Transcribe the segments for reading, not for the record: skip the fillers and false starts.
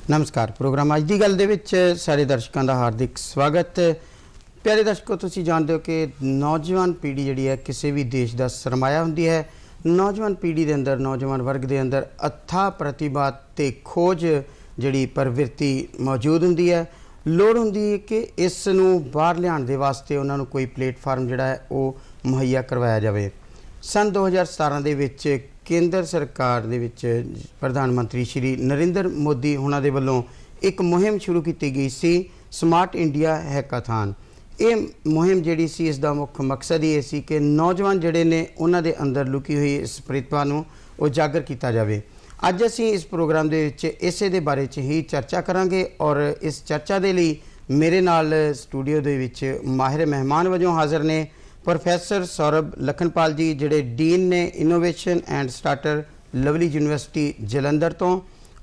नमस्कार। प्रोग्राम अज की गल दे विच सारे दर्शकों का हार्दिक स्वागत। प्यारे दर्शकों, तुसीं जानते हो कि नौजवान पीढ़ी जिहड़ी है किसी भी देश का सरमाया हुंदी है। नौजवान पीढ़ी के अंदर, नौजवान वर्ग के अंदर अथाह प्रतिभा ते खोज जिहड़ी प्रवृत्ति मौजूद हुंदी है। लोड़ हुंदी है कि इस नूं बाहर लियाउण दे वास्ते उन्हां नूं कोई प्लेटफार्म जिहड़ा है वो मुहैया करवाया जाए। सन 2017 दे विच केंद्र सरकार दे विच प्रधानमंत्री श्री नरेंद्र मोदी होना दे वल्लों एक मुहिम शुरू की गई सी, स्मार्ट इंडिया हैकाथन। ये मुहिम जिहड़ी सी इसका मुख्य मकसद ये सी कि नौजवान जिहड़े ने उन्हां दे अंदर लुकी हुई इस प्रतिभा नूं उजागर किया जाए। अज असीं इस प्रोग्राम दे विच इसे दे बारे च ही चर्चा करांगे और इस चर्चा दे लई मेरे नाल स्टूडियो दे विच माहिर मेहमान वजों हाज़र ने प्रोफैसर सौरभ लखनपाल जी, जिहड़े डीन ने innovation and starter lovely university Jalandhar तो,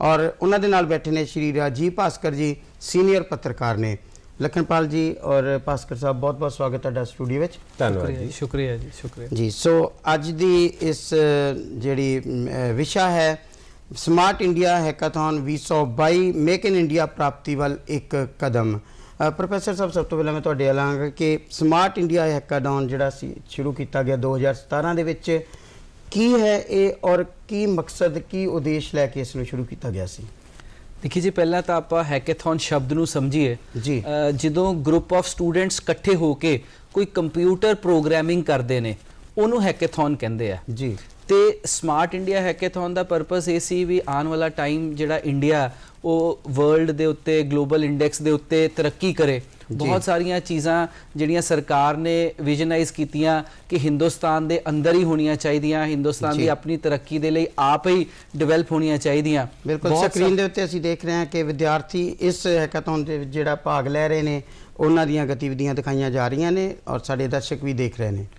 और उन्हां दे नाल बैठे ने श्री राजीव भास्कर जी, सीनियर पत्रकार ने। लखनपाल जी और भास्कर साहब, बहुत बहुत स्वागत है स्टूडियो में। धन्यवाद जी। शुक्रिया जी, शुक्रिया जी। सो अज दी इस जिहड़ी विशा है smart India hackathon 2022 make in India प्राप्ति वाल एक कदम। प्रोफैसर साहब, सब तो पहले मैं तुहाडे लांगा कि स्मार्ट इंडिया हैकाथन जिहड़ा शुरू किया गया 2017 दे विच की है ये और की मकसद की उद्देश्य लैके इसनूं शुरू किया गया सी? देखिए जी, पहला तो आप हैकाथन शब्द नूं समझिए जी। ਜਦੋਂ ग्रुप ऑफ स्टूडेंट्स इकट्ठे होके कोई कंप्यूटर प्रोग्रामिंग करते हैं ਉਹਨੂੰ हैकाथन कहते हैं जी। तो स्मार्ट इंडिया हैकाथन का परपज़ ये सी भी आने वाला टाइम जिहड़ा इंडिया वो वर्ल्ड दे उत्ते ग्लोबल इंडेक्स दे उत्ते तरक्की करे। बहुत सारिया चीज़ां जिहड़ियां सरकार ने विजनाइज कीतियां कि हिंदुस्तान दे अंदर ही होनियां चाहिदियां, हिंदुस्तान की अपनी तरक्की दे लई आप ही डिवेलप होनियां चाहिदियां। बिल्कुल स्क्रीन दे उत्ते असीं देख रहे हैं कि विद्यार्थी इस हैकाथन दे जिहड़ा भाग लै रहे ने उन्हां दीयां गतिविधियां दिखाईयां जा रही ने और साडे दर्शक भी देख रहे हैं।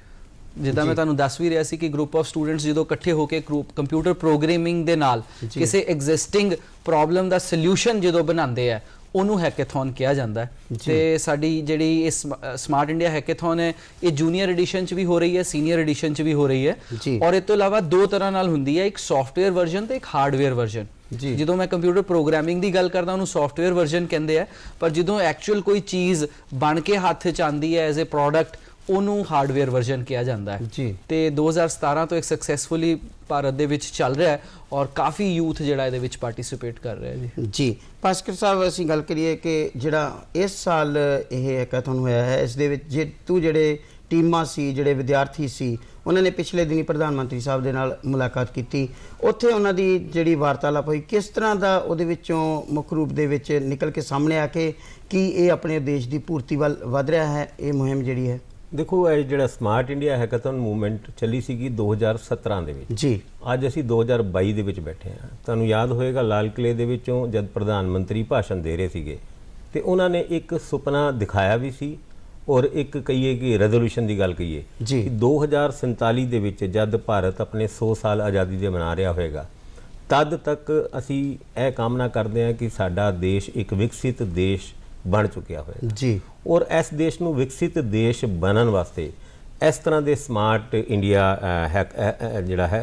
जिदा मैं तुहानूं दस भी रहा सी कि ग्रुप ऑफ स्टूडेंट्स जो इकट्ठे होकर कंप्यूटर प्रोग्रामिंग दे नाल किसी एग्जिस्टिंग प्रॉब्लम का सल्यूशन जो बनाते हैं उन्होंने हैकाथन कहा जाता है। तो साडी जिहड़ी इस स्मार्ट इंडिया हैकाथन है ये जूनियर एडिशन च भी हो रही है, सीनियर एडिशन च भी हो रही है। और इस तो इलावा दो तरह नाल हुंदी है, एक सॉफ्टवेयर वर्जन तो एक हार्डवेयर वर्जन। जो मैं कंप्यूटर प्रोग्रामिंग की गल करदा उन्होंने सॉफ्टवेयर वर्जन कहते हैं, पर जो एक्चुअल कोई चीज़ बन के हत्थ च आंदी है एज ए प्रोडक्ट ਉਹਨੂੰ हार्डवेयर वर्जन किया जाता है जी। तो 2017 तो एक सक्सैसफुली भारत दे विच चल रहा है और काफ़ी यूथ जिहड़ा इहदे विच पार्टिसिपेट कर रहा है जी। जी भास्कर साहब, असीं गल करिए कि जिहड़ा इस साल यह हैकाथन होया है इस दे विच जेतू जिहड़े टीमां सी, जिहड़े विद्यार्थी सी, उन्होंने पिछले दिनी प्रधानमंत्री साहब दे नाल मुलाकात की। उत्थे उन्हां दी जिहड़ी वार्तालाप हुई किस तरह का उहदे विचों मुख रूप दे विच निकल के सामने आके कि ये अपने देश की पूर्ति वाल वध रहा है ये मुहिम जिहड़ी है? देखो, ये जो स्मार्ट इंडिया हैकाथन मूवमेंट चली सी 2017 ਦੇ ਵਿੱਚ जी। ਅੱਜ ਅਸੀਂ 2022 ਦੇ ਵਿੱਚ ਬੈਠੇ ਹਾਂ। ਤੁਹਾਨੂੰ ਯਾਦ ਹੋਏਗਾ ਲਾਲ ਕਿਲੇ ਦੇ ਵਿੱਚੋਂ ਜਦ ਪ੍ਰਧਾਨ ਮੰਤਰੀ ਭਾਸ਼ਣ ਦੇ ਰਹੇ ਸੀਗੇ ਤੇ ਉਹਨਾਂ ਨੇ ਇੱਕ ਸੁਪਨਾ ਦਿਖਾਇਆ ਵੀ ਸੀ ਔਰ ਇੱਕ ਕਹੀਏ ਕਿ ਰੈਜ਼ੋਲੂਸ਼ਨ ਦੀ ਗੱਲ ਕਹੀਏ ਜੀ 2047 ਦੇ ਵਿੱਚ ਜਦ ਭਾਰਤ ਆਪਣੇ 100 ਸਾਲ ਆਜ਼ਾਦੀ ਦੇ ਮਨਾ ਰਿਹਾ ਹੋਏਗਾ ਤਦ ਤੱਕ ਅਸੀਂ ਇਹ ਕਾਮਨਾ ਕਰਦੇ ਹਾਂ ਕਿ ਸਾਡਾ ਦੇਸ਼ ਇੱਕ ਵਿਕਸਿਤ ਦੇਸ਼ बन चुकिया होएगा जी। और इस देश नूं विकसित देश बनन वास्ते इस तरह के स्मार्ट इंडिया जिहड़ा है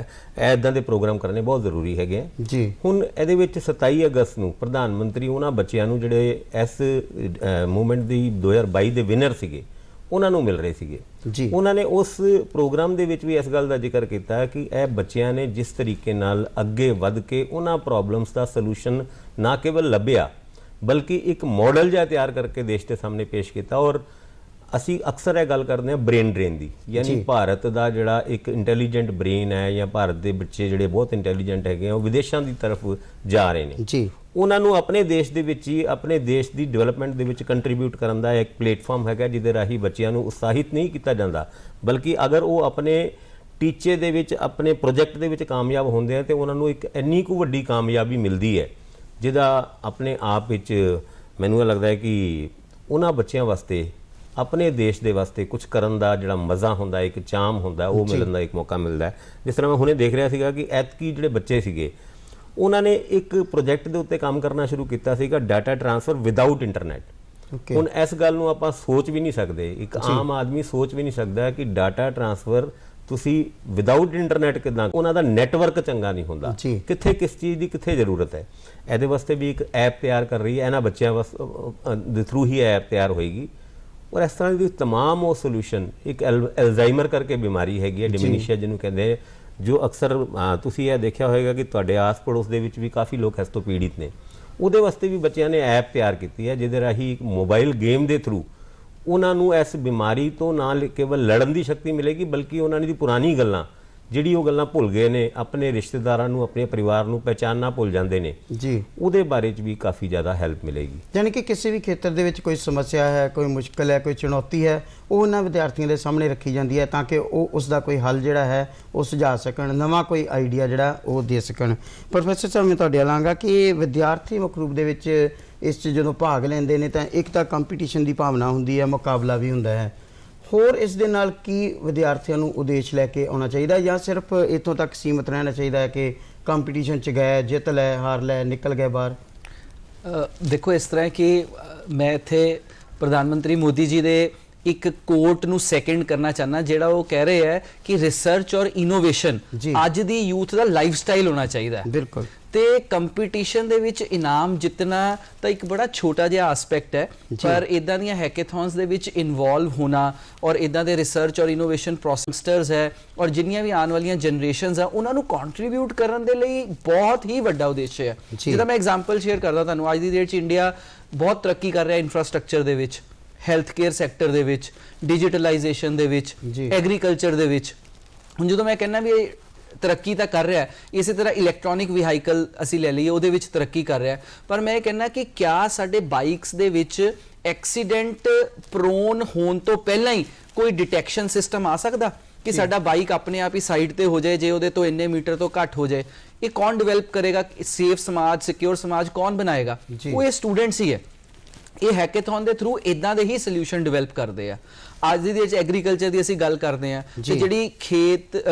इदां दे प्रोग्राम करने बहुत जरूरी है जी। हुण इहदे विच 27 अगस्त नूं प्रधानमंत्री उन्हां बच्चिआं नूं जिहड़े इस मूवमेंट दी 2022 दे विनर सीगे उन्हां नूं मिल रहे सीगे जी। उन्होंने उस प्रोग्राम दे विच भी इस गल दा जिक्र किया कि यह बच्चिआं ने जिस तरीके नाल अगे वध के उन्हां प्रॉब्लम्स का सलूशन ना केवल लभ्या बल्कि एक मॉडल जिहा तैयार करके देश के सामने पेश किया। और असी अक्सर यह गल करते हैं ब्रेन ड्रेन की, यानी भारत का जिहड़ा एक इंटैलीजेंट ब्रेन है या भारत के बच्चे जिहड़े बहुत इंटैलीजेंट है वो विदेशों की तरफ जा रहे हैं जी। उन्होंने अपने देश के विच ही अपने देश की डिवेलपमेंट के विच कंट्रीब्यूट करने का एक प्लेटफॉर्म है जिहदे राही बच्चों को उत्साहित नहीं किया जाता, बल्कि अगर वो अपने टीचे दे विच अपने प्रोजेक्ट के विच कामयाब होंदे हैं तो उन्होंने एक इन्नी कु वड्डी कामयाबी मिलती है जिहदा अपने आप विच मैनूं लगता है कि उन्हां बच्चों वास्ते अपने देश के वास्ते कुछ करन दा जिहड़ा मज़ा हुंदा एक चाम हुंदा वो मिलण दा एक मौका मिलता है। जिस तरह मैं हुणे देख रहा सीगा कि ऐतकी जिहड़े बच्चे सीगे उन्होंने एक प्रोजेक्ट के उत्ते काम करना शुरू किया सीगा डाटा ट्रांसफर विदाउट इंटरनेट। हुण इस गल नूं आपां सोच भी नहीं सकते, एक आम आदमी सोच भी नहीं सकता कि डाटा ट्रांसफर ਤੁਸੀਂ ਵਿਦਆਊਟ ਇੰਟਰਨੈਟ ਕਿਦਾਂ, ਉਹਨਾਂ ਦਾ ਨੈਟਵਰਕ ਚੰਗਾ ਨਹੀਂ ਹੁੰਦਾ, ਜੀ। ਕਿੱਥੇ ਕਿਸ ਚੀਜ਼ ਦੀ ਕਿੱਥੇ ਜ਼ਰੂਰਤ ਹੈ। ਇਹਦੇ ਵਾਸਤੇ ਵੀ ਇੱਕ ਐਪ ਤਿਆਰ ਕਰ ਰਹੀ ਹੈ, ਇਹਨਾਂ ਬੱਚਿਆਂ ਦੇ ਥਰੂ ਹੀ ਐਪ ਤਿਆਰ ਹੋਏਗੀ। ਔਰ ਇਸ ਤਰ੍ਹਾਂ ਦੀ तमाम ਉਹ ਸੋਲੂਸ਼ਨ, ਇੱਕ ਐਲਜ਼ਾਈਮਰ ਕਰਕੇ ਬਿਮਾਰੀ ਹੈਗੀ ਹੈ, ਡਿਮੈਂਸ਼ੀਆ ਜਿਹਨੂੰ ਕਹਿੰਦੇ ਆ, ਜੋ ਅਕਸਰ ਤੁਸੀਂ ਇਹ ਦੇਖਿਆ ਹੋਏਗਾ ਕਿ ਤੁਹਾਡੇ ਆਸ ਪੜੋਸ ਦੇ ਵਿੱਚ ਵੀ ਕਾਫੀ ਲੋਕ ਇਸ ਤੋਂ ਪੀੜਿਤ ਨੇ। ਉਹਦੇ ਵਾਸਤੇ ਵੀ ਬੱਚਿਆਂ ਨੇ ਐਪ ਤਿਆਰ ਕੀਤੀ ਹੈ, ਜਿਹਦੇ ਰਾਹੀਂ ਇੱਕ ਮੋਬਾਈਲ ਗੇਮ ਦੇ ਥਰੂ ਉਹਨਾਂ ਨੂੰ ਇਸ ਬਿਮਾਰੀ ਤੋਂ ਨਾ ਕੇਵਲ ਲੜਨ ਦੀ ਸ਼ਕਤੀ ਮਿਲੇਗੀ, ਬਲਕਿ ਉਹਨਾਂ ਦੀ ਪੁਰਾਣੀ ਗੱਲਾਂ, ਜਿਹੜੀ ਉਹ ਗੱਲਾਂ ਭੁੱਲ ਗਏ ਨੇ, ਆਪਣੇ ਰਿਸ਼ਤੇਦਾਰਾਂ ਨੂੰ, ਆਪਣੇ ਪਰਿਵਾਰ ਨੂੰ ਪਹਿਚਾਨਣਾ ਭੁੱਲ ਜਾਂਦੇ ਨੇ ਜੀ, ਉਹਦੇ ਬਾਰੇ 'ਚ ਵੀ ਕਾਫੀ ਜ਼ਿਆਦਾ ਹੈਲਪ ਮਿਲੇਗੀ। ਯਾਨੀ ਕਿ ਕਿਸੇ ਵੀ ਖੇਤਰ ਦੇ ਵਿੱਚ ਕੋਈ ਸਮੱਸਿਆ ਹੈ, ਕੋਈ ਮੁਸ਼ਕਲ ਹੈ, ਕੋਈ ਚੁਣੌਤੀ ਹੈ, ਉਹ ਉਹਨਾਂ ਵਿਦਿਆਰਥੀਆਂ ਦੇ ਸਾਹਮਣੇ ਰੱਖੀ ਜਾਂਦੀ ਹੈ ਤਾਂ ਕਿ ਉਹ ਉਸ ਦਾ ਕੋਈ ਹੱਲ ਜਿਹੜਾ ਹੈ ਉਹ ਸੁਝਾ ਸਕਣ, ਨਵਾਂ ਕੋਈ ਆਈਡੀਆ ਜਿਹੜਾ ਉਹ ਦੇ ਸਕਣ। ਪ੍ਰੋਫੈਸਰ ਸਾਹਿਬ, ਮੈਂ ਤੁਹਾਡੇ ਲਾਂਗਾ ਕਿ ਵਿਦਿਆਰਥੀ ਮੁੱਖ ਰੂਪ ਦੇ ਵਿੱਚ ਇਸ 'ਚ ਜਦੋਂ ਭਾਗ ਲੈਂਦੇ ਨੇ ਤਾਂ ਇੱਕ ਤਾਂ ਕੰਪੀਟੀਸ਼ਨ ਦੀ ਭਾਵਨਾ ਹੁੰਦੀ ਹੈ, ਮੁਕਾਬਲਾ ਵੀ ਹੁੰਦਾ ਹੈ। ਹੋਰ ਇਸ ਦੇ ਨਾਲ ਕੀ ਵਿਦਿਆਰਥੀਆਂ ਨੂੰ ਉਦੇਸ਼ ਲੈ ਕੇ ਆਉਣਾ ਚਾਹੀਦਾ, ਜਾਂ ਸਿਰਫ ਇੱਥੋਂ ਤੱਕ ਸੀਮਤ ਰਹਿਣਾ ਚਾਹੀਦਾ ਹੈ ਕਿ ਕੰਪੀਟੀਸ਼ਨ 'ਚ ਗਏ, ਜਿੱਤ ਲੈ, ਹਾਰ ਲੈ, ਨਿਕਲ ਗਏ ਬਾਹਰ? ਦੇਖੋ, ਇਸ ਤਰ੍ਹਾਂ ਕਿ ਮੈਂ ਇੱਥੇ ਪ੍ਰਧਾਨ ਮੰਤਰੀ ਮੋਦੀ ਜੀ ਦੇ ਇੱਕ ਕੋਟ ਨੂੰ ਸੈਕਿੰਡ ਕਰਨਾ ਚਾਹਨਾ, ਜਿਹੜਾ ਉਹ ਕਹਿ ਰਹੇ ਹੈ ਕਿ ਰਿਸਰਚ ਔਰ ਇਨੋਵੇਸ਼ਨ ਅੱਜ ਦੀ ਯੂਥ ਦਾ ਲਾਈਫ ਸਟਾਈਲ ਹੋਣਾ ਚਾਹੀਦਾ ਹੈ। ਬਿਲਕੁਲ। ਤੇ ਕੰਪੀਟੀਸ਼ਨ ਦੇ ਵਿੱਚ ਇਨਾਮ ਜਿੱਤਣਾ ਤਾਂ ਇੱਕ ਬੜਾ ਛੋਟਾ ਜਿਹਾ ਐਸਪੈਕਟ ਹੈ, ਪਰ ਇਦਾਂ ਦੀਆਂ ਹੈਕੇਥੌਨਸ ਦੇ ਵਿੱਚ ਇਨਵੋਲਵ ਹੋਣਾ ਔਰ ਇਦਾਂ ਦੇ ਰਿਸਰਚ ਔਰ ਇਨੋਵੇਸ਼ਨ ਪ੍ਰੋਸੈਸਟਰਸ ਹੈ ਔਰ ਜਿੰਨੀਆਂ ਵੀ ਆਉਣ ਵਾਲੀਆਂ ਜਨਰੇਸ਼ਨਸ ਆ ਉਹਨਾਂ ਨੂੰ ਕੰਟਰੀਬਿਊਟ ਕਰਨ ਦੇ ਲਈ ਬਹੁਤ ਹੀ ਵੱਡਾ ਉਦੇਸ਼ ਹੈ। ਜਿਹਦਾ ਮੈਂ ਐਗਜ਼ਾਮਪਲ ਸ਼ੇਅਰ ਕਰਦਾ ਤੁਹਾਨੂੰ, ਅੱਜ ਦੀ ਡੇਟ 'ਚ ਇੰਡੀਆ ਬਹੁਤ ਤਰੱਕੀ ਕਰ ਰਿਹਾ ਇਨਫਰਾਸਟ੍ਰਕਚਰ ਦੇ ਵਿੱਚ, ਹੈਲਥ ਕੇਅਰ ਸੈਕਟਰ ਦੇ ਵਿੱਚ, ਡਿਜੀਟਲਾਈਜੇਸ਼ਨ ਦੇ ਵਿੱਚ, ਐਗਰੀਕਲਚਰ ਦੇ ਵਿੱਚ। ਹੁਣ ਜਦੋਂ ਮੈਂ ਕਹਿੰਦਾ ਵੀ ਤਰੱਕੀ ਤਾਂ ਕਰ ਰਿਹਾ, ਇਸੇ ਤਰ੍ਹਾਂ ਇਲੈਕਟ੍ਰੋਨਿਕ ਵਹੀਕਲ ਅਸੀਂ ਲੈ ਲਈਏ, ਉਹਦੇ ਵਿੱਚ ਤਰੱਕੀ ਕਰ ਰਿਹਾ, ਪਰ ਮੈਂ ਇਹ ਕਹਿੰਦਾ ਕਿ ਕਿਆ ਸਾਡੇ ਬਾਈਕਸ ਦੇ ਵਿੱਚ ਐਕਸੀਡੈਂਟ ਪ੍ਰੋਨ ਹੋਣ ਤੋਂ ਪਹਿਲਾਂ ਹੀ ਕੋਈ ਡਿਟੈਕਸ਼ਨ ਸਿਸਟਮ ਆ ਸਕਦਾ ਕਿ ਸਾਡਾ ਬਾਈਕ ਆਪਣੇ ਆਪ ਹੀ ਸਾਈਡ ਤੇ ਹੋ ਜਾਏ ਜੇ ਉਹਦੇ ਤੋਂ ਇੰਨੇ ਮੀਟਰ ਤੋਂ ਘੱਟ ਹੋ ਜਾਏ? ਇਹ ਕੌਣ ਡਿਵੈਲਪ ਕਰੇਗਾ? ਸੇਫ ਸਮਾਜ, ਸਿਕਿਉਰ ਸਮਾਜ ਕੌਣ ਬਣਾਏਗਾ? ਉਹ ਇਹ ਸਟੂਡੈਂਟਸ ਹੀ ਹੈ। ਇਹ ਹੈਕੇਥੌਨ ਦੇ ਥਰੂ ਇਦਾਂ ਦੇ ਹੀ ਸੋਲੂਸ਼ਨ ਡਿਵੈਲਪ ਕਰਦੇ ਆ। ਅੱਜ ਦੀ ਵਿੱਚ ਐਗਰੀਕਲਚਰ ਦੀ ਅਸੀਂ ਗੱਲ ਕਰਦੇ ਆ ਕਿ ਜਿਹੜੀ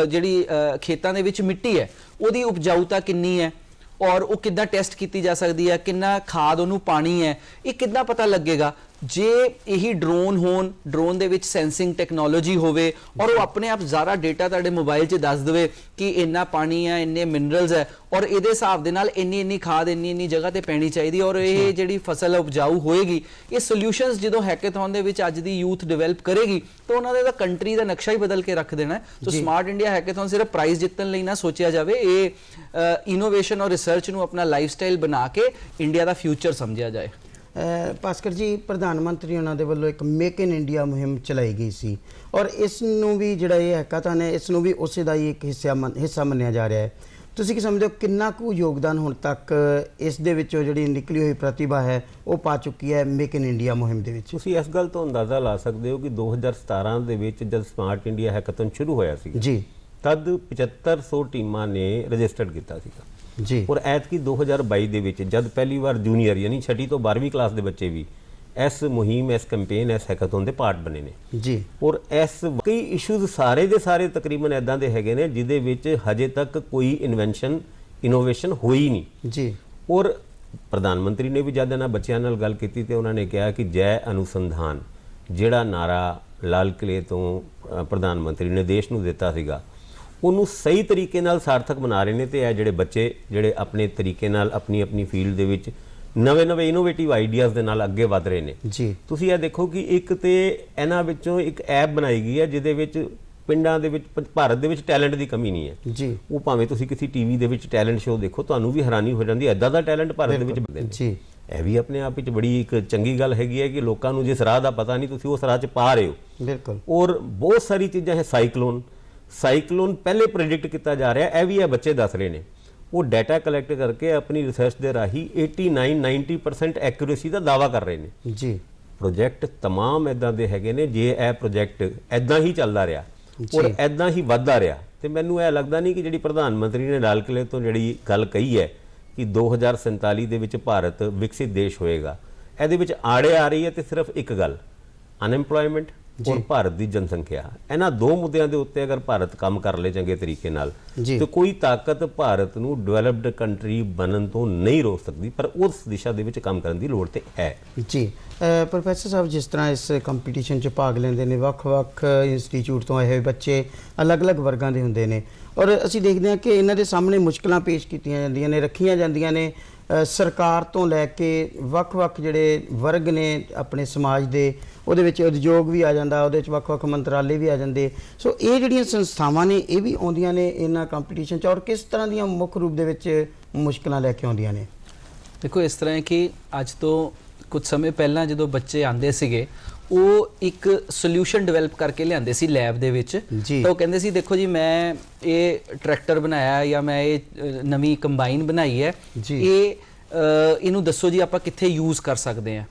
ਖੇਤਾਂ ਦੇ ਵਿੱਚ ਮਿੱਟੀ ਹੈ ਉਹਦੀ ਉਪਜਾਊਤਾ ਕਿੰਨੀ ਹੈ ਔਰ ਉਹ ਕਿੱਦਾਂ ਟੈਸਟ ਕੀਤੀ ਜਾ ਸਕਦੀ ਹੈ, ਕਿੰਨਾ ਖਾਦ ਉਹਨੂੰ ਪਾਣੀ ਹੈ, ਇਹ ਕਿੱਦਾਂ ਪਤਾ ਲੱਗੇਗਾ? ਜੇ ਇਹੀ ਡਰੋਨ ਹੋਣ, ਡਰੋਨ ਦੇ ਵਿੱਚ ਸੈਂਸਿੰਗ ਟੈਕਨੋਲੋਜੀ ਹੋਵੇ ਔਰ ਉਹ ਆਪਣੇ ਆਪ ਸਾਰਾ ਡੇਟਾ ਤੁਹਾਡੇ ਮੋਬਾਈਲ 'ਚ ਦੱਸ ਦੇਵੇ ਕਿ ਇੰਨਾ ਪਾਣੀ ਹੈ, ਇੰਨੇ ਮਿਨਰਲਸ ਹੈ ਔਰ ਇਹਦੇ ਹਿਸਾਬ ਦੇ ਨਾਲ ਇੰਨੀ ਖਾਦ ਇੰਨੀ ਜਗ੍ਹਾ ਤੇ ਪੈਣੀ ਚਾਹੀਦੀ ਔਰ ਇਹ ਜਿਹੜੀ ਫਸਲ ਉਪਜਾਊ ਹੋਏਗੀ। ਇਹ ਸੋਲੂਸ਼ਨਸ ਜਦੋਂ ਹੈਕੇਥੌਨ ਦੇ ਵਿੱਚ ਅੱਜ ਦੀ ਯੂਥ ਡਿਵੈਲਪ ਕਰੇਗੀ ਤਾਂ ਉਹਨਾਂ ਦੇ ਕੰਟਰੀ ਦਾ ਨਕਸ਼ਾ ਹੀ ਬਦਲ ਕੇ ਰੱਖ ਦੇਣਾ। ਸੋ ਸਮਾਰਟ ਇੰਡੀਆ ਹੈਕੇਥੌਨ ਸਿਰਫ ਪ੍ਰਾਈਜ਼ ਜਿੱਤਣ ਲਈ ਨਾ ਸੋਚਿਆ ਜਾਵੇ, ਇਹ ਇਨੋਵੇਸ਼ਨ ਔਰ ਰਿਸਰਚ ਨੂੰ ਆਪਣਾ ਲਾਈਫ ਸਟਾਈਲ ਬਣਾ ਕੇ ਇੰਡੀਆ ਦਾ ਫਿਊਚਰ ਸਮਝਿਆ ਜਾਏ। ਭਾਸਕਰ ਜੀ, ਪ੍ਰਧਾਨ ਮੰਤਰੀ ਉਹਨਾਂ ਦੇ ਵੱਲੋਂ ਇੱਕ ਮੇਕ ਇਨ ਇੰਡੀਆ ਮੁਹਿੰਮ ਚਲਾਈ ਗਈ ਸੀ ਔਰ ਇਸ ਨੂੰ ਵੀ ਜਿਹੜਾ ਇਹ ਹੈਕਾਥਨ ਹੈ ਇਸ ਨੂੰ ਵੀ ਉਸੇ ਦਾ ਹੀ ਇੱਕ ਹਿੱਸਾ ਮੰਨਿਆ ਜਾ ਰਿਹਾ ਹੈ। ਤੁਸੀਂ ਕੀ ਸਮਝਦੇ ਹੋ ਕਿੰਨਾ ਕੁ ਯੋਗਦਾਨ ਹੁਣ ਤੱਕ ਇਸ ਦੇ ਵਿੱਚੋਂ ਜਿਹੜੀ ਨਿਕਲੀ ਹੋਈ ਪ੍ਰਤਿਭਾ ਹੈ ਉਹ ਪਾ ਚੁੱਕੀ ਹੈ ਮੇਕ ਇਨ ਇੰਡੀਆ ਮੁਹਿੰਮ ਦੇ ਵਿੱਚ? ਤੁਸੀਂ ਇਸ ਗੱਲ ਤੋਂ ਅੰਦਾਜ਼ਾ ਲਾ ਸਕਦੇ ਹੋ ਕਿ 2017 ਦੇ ਵਿੱਚ ਜਦ ਸਮਾਰਟ ਇੰਡੀਆ ਹੈਕਾਥਨ ਸ਼ੁਰੂ ਹੋਇਆ ਸੀ ਜੀ, ਤਦ 7500 ਟੀਮਾਂ ਨੇ ਰਜਿਸਟਰਡ ਕੀਤਾ ਸੀਗਾ ਜੀ। ਔਰ ਐਤਕੀ 2022 ਦੇ ਵਿੱਚ ਜਦ ਪਹਿਲੀ ਵਾਰ ਜੂਨੀਅਰ ਯਾਨੀ 6ਵੀਂ ਤੋਂ 12ਵੀਂ ਕਲਾਸ ਦੇ ਬੱਚੇ ਵੀ ਇਸ ਮੁਹਿੰਮ, ਇਸ ਕੈਂਪੇਨ, ਇਸ ਹੈਕਾਥਨ ਦੇ ਪਾਰਟ ਬਣੇ ਨੇ ਜੀ। ਔਰ ਇਸ ਕਈ ਇਸ਼ੂਜ਼ ਸਾਰੇ ਦੇ ਸਾਰੇ ਤਕਰੀਬਨ ਇਦਾਂ ਦੇ ਹੈਗੇ ਨੇ ਜਿਹਦੇ ਵਿੱਚ ਹਜੇ ਤੱਕ ਕੋਈ ਇਨੋਵੇਸ਼ਨ ਹੋਈ ਨਹੀਂ ਜੀ। ਔਰ ਪ੍ਰਧਾਨ ਮੰਤਰੀ ਨੇ ਵੀ ਜਦ ਇਹਨਾਂ ਬੱਚਿਆਂ ਨਾਲ ਗੱਲ ਕੀਤੀ ਤੇ ਉਹਨਾਂ ਨੇ ਕਿਹਾ ਕਿ ਜੈ ਅਨੁਸੰਧਾਨ ਜਿਹੜਾ ਨਾਰਾ ਲਾਲ ਕਿਲੇ ਤੋਂ ਪ੍ਰਧਾਨ ਮੰਤਰੀ ਨੇ ਦੇਸ਼ ਨੂੰ ਦਿੱਤਾ ਸੀਗਾ ਉਹਨੂੰ ਸਹੀ ਤਰੀਕੇ ਨਾਲ ਸਾਰਥਕ ਬਣਾ ਰਹੇ ਨੇ। ਤੇ ਇਹ ਜਿਹੜੇ ਬੱਚੇ ਜਿਹੜੇ ਆਪਣੇ ਤਰੀਕੇ ਨਾਲ ਆਪਣੀ ਫੀਲਡ ਦੇ ਵਿੱਚ ਨਵੇਂ ਇਨੋਵੇਟਿਵ ਆਈਡੀਆਜ਼ ਦੇ ਨਾਲ ਅੱਗੇ ਵਧ ਰਹੇ ਨੇ ਜੀ। ਤੁਸੀਂ ਇਹ ਦੇਖੋ ਕਿ ਇੱਕ ਤੇ ਇਹਨਾਂ ਵਿੱਚੋਂ ਇੱਕ ਐਪ ਬਣਾਈ ਗਈ ਹੈ ਜਿਹਦੇ ਵਿੱਚ ਪਿੰਡਾਂ ਦੇ ਵਿੱਚ, ਭਾਰਤ ਦੇ ਵਿੱਚ ਟੈਲੈਂਟ ਦੀ ਕਮੀ ਨਹੀਂ ਹੈ ਜੀ। ਉਹ ਭਾਵੇਂ ਤੁਸੀਂ ਕਿਸੇ ਟੀਵੀ ਦੇ ਵਿੱਚ ਟੈਲੈਂਟ ਸ਼ੋਅ ਦੇਖੋ, ਤੁਹਾਨੂੰ ਵੀ ਹੈਰਾਨੀ ਹੋ ਜਾਂਦੀ ਹੈ ਐਦਾਂ ਦਾ ਟੈਲੈਂਟ ਭਾਰਤ ਦੇ ਵਿੱਚ ਬਣਦੇ ਨੇ ਜੀ। ਇਹ ਵੀ ਆਪਣੇ ਆਪ ਵਿੱਚ ਬੜੀ ਇੱਕ ਚੰਗੀ ਗੱਲ ਹੈਗੀ ਹੈ ਕਿ ਲੋਕਾਂ ਨੂੰ ਜਿਸ ਰਾਹ ਦਾ ਪਤਾ ਨਹੀਂ ਤੁਸੀਂ ਉਸ ਰਾਹ 'ਚ ਪਾ ਰਹੇ ਹੋ। ਬਿਲਕੁਲ। ਔਰ ਬਹੁਤ ਸਾਰੀ ਚੀਜ਼ਾਂ ਹੈ। ਸਾਈਕਲੋਨ ਪਹਿਲੇ ਪ੍ਰੈਡਿਕਟ ਕੀਤਾ ਜਾ ਰਿਹਾ, ਇਹ ਵੀ ਇਹ ਬੱਚੇ ਦੱਸ ਰਹੇ ਨੇ। ਉਹ ਡਾਟਾ ਕਲੈਕਟ ਕਰਕੇ ਆਪਣੀ ਰਿਸਰਚ ਦੇ ਰਾਹੀਂ 89-90% ਐਕੂਰੇਸੀ ਦਾ ਦਾਅਵਾ ਕਰ ਰਹੇ ਨੇ ਜੀ। ਪ੍ਰੋਜੈਕਟ तमाम ਇਦਾਂ ਦੇ ਹੈਗੇ ਨੇ, ਜੇ ਇਹ ਪ੍ਰੋਜੈਕਟ ਇਦਾਂ ਹੀ ਚੱਲਦਾ ਰਿਹਾ ਔਰ ਇਦਾਂ ਹੀ ਵੱਧਦਾ ਰਿਹਾ ਤੇ ਮੈਨੂੰ ਇਹ ਲੱਗਦਾ ਨਹੀਂ ਕਿ ਜਿਹੜੀ ਪ੍ਰਧਾਨ ਮੰਤਰੀ ਨੇ ਲਾਲ ਕਿਲੇ ਤੋਂ ਜਿਹੜੀ ਗੱਲ ਕਹੀ ਹੈ ਕਿ 2047 ਦੇ ਵਿੱਚ ਭਾਰਤ ਵਿਕਸਿਤ ਦੇਸ਼ ਹੋਏਗਾ, ਇਹਦੇ ਵਿੱਚ ਆੜੇ ਆ ਰਹੀ ਹੈ ਤੇ ਸਿਰਫ ਇੱਕ ਗੱਲ, ਅਨਐਮਪਲੋਇਮੈਂਟ ਔਰ ਭਾਰਤ ਦੀ ਜਨਸੰਖਿਆ, ਇਹਨਾਂ ਦੋ ਮੁੱਦਿਆਂ ਦੇ ਉੱਤੇ ਅਗਰ ਭਾਰਤ ਕੰਮ ਕਰ ਲੇ ਚੰਗੇ ਤਰੀਕੇ ਨਾਲ ਤੇ ਕੋਈ ਤਾਕਤ ਭਾਰਤ ਨੂੰ ਡਿਵੈਲਪਡ ਕੰਟਰੀ ਬਣਨ ਤੋਂ ਨਹੀਂ ਰੋਕ ਸਕਦੀ, ਪਰ ਉਸ ਦਿਸ਼ਾ ਦੇ ਵਿੱਚ ਕੰਮ ਕਰਨ ਦੀ ਲੋੜ ਤੇ ਹੈ। ਜੀ ਪ੍ਰੋਫੈਸਰ ਸਾਹਿਬ, ਜਿਸ ਤਰ੍ਹਾਂ ਇਸ ਕੰਪੀਟੀਸ਼ਨ 'ਚ ਭਾਗ ਲੈਂਦੇ ਨੇ ਵੱਖ-ਵੱਖ ਇੰਸਟੀਚਿਊਟ ਤੋਂ ਆਏ ਹੋਏ ਬੱਚੇ, ਅਲੱਗ-ਅਲੱਗ ਵਰਗਾਂ ਦੇ ਹੁੰਦੇ ਨੇ, ਔਰ ਅਸੀਂ ਦੇਖਦੇ ਹਾਂ ਕਿ ਇਹਨਾਂ ਦੇ ਸਾਹਮਣੇ ਮੁਸ਼ਕਲਾਂ ਪੇਸ਼ ਕੀਤੀਆਂ ਜਾਂਦੀਆਂ ਨੇ, ਰੱਖੀਆਂ ਜਾਂਦੀਆਂ ਨੇ ਸਰਕਾਰ ਤੋਂ ਲੈ ਕੇ ਵੱਖ-ਵੱਖ ਜਿਹੜੇ ਵਰਗ ਨੇ ਆਪਣੇ ਸਮਾਜ ਦੇ, ਉਹਦੇ ਵਿੱਚ ਉਦਯੋਗ ਵੀ ਆ ਜਾਂਦਾ, ਉਹਦੇ ਵਿੱਚ ਵੱਖ-ਵੱਖ ਮੰਤਰਾਲੇ ਵੀ ਆ ਜਾਂਦੇ। ਸੋ ਇਹ ਜਿਹੜੀਆਂ ਸੰਸਥਾਵਾਂ ਨੇ ਇਹ ਵੀ ਆਉਂਦੀਆਂ ਨੇ ਇਹਨਾਂ ਕੰਪੀਟੀਸ਼ਨ 'ਚ, ਔਰ ਕਿਸ ਤਰ੍ਹਾਂ ਦੀਆਂ ਮੁੱਖ ਰੂਪ ਦੇ ਵਿੱਚ ਮੁਸ਼ਕਲਾਂ ਲੈ ਕੇ ਆਉਂਦੀਆਂ ਨੇ? ਦੇਖੋ, ਇਸ ਤਰ੍ਹਾਂ ਹੈ ਕਿ ਅੱਜ ਤੋਂ ਕੁਝ ਸਮੇਂ ਪਹਿਲਾਂ ਜਦੋਂ ਬੱਚੇ ਆਉਂਦੇ ਸੀਗੇ, ਉਹ ਇੱਕ ਸੋਲੂਸ਼ਨ ਡਿਵੈਲਪ ਕਰਕੇ ਲਿਆਂਦੇ ਸੀ ਲੈਬ ਦੇ ਵਿੱਚ। ਤਾਂ ਉਹ ਕਹਿੰਦੇ ਸੀ ਦੇਖੋ ਜੀ, ਮੈਂ ਇਹ ਟਰੈਕਟਰ ਬਣਾਇਆ ਜਾਂ ਮੈਂ ਇਹ ਨਵੀਂ ਕੰਬਾਈਨ ਬਣਾਈ ਹੈ, ਇਹਨੂੰ ਦੱਸੋ ਜੀ ਆਪਾਂ ਕਿੱਥੇ ਯੂਜ਼ ਕਰ ਸਕਦੇ ਹਾਂ।